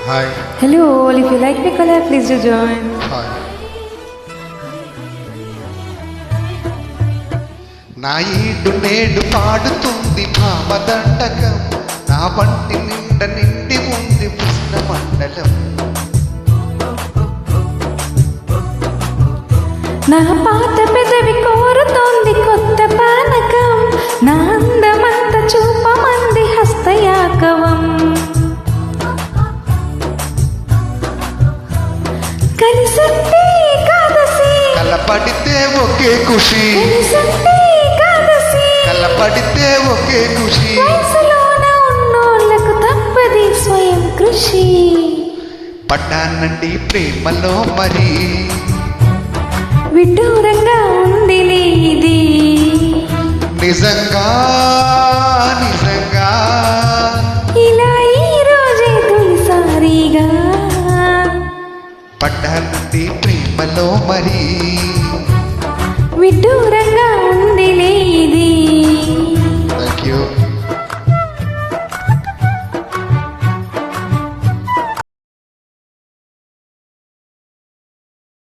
Hi. Hello all, if you like my color, please do join. Hi. నా ఈడు నేడు పాడుతుంది భామదండకం, నా వంటి నిండి ఉంది కృష్ణ మండలం. నా పాత పెదవి కోరుతోంది కొత్త పానకం, నా అందమంత చూపమంది హస్తయాకవం. కలిసంటే కాదసి, కలపడితే ఒకే ఖుషి, కలిసంటే కాదసి, కలపడితే ఒకే ఖుషి. వయసులోన ఉన్నోళ్ళకు తప్పది స్వయం కృషి. పడ్డానండి ప్రేమలో మరి, విడ్డూరంగా ఉందిలే ఇది, నిజంగా నిజంగా ఇలా ఈ రోజే తొలిసారిగా. పడ్డానండి ప్రేమలో మరి, విడ్డూరంగా ఉందిలే ఇది.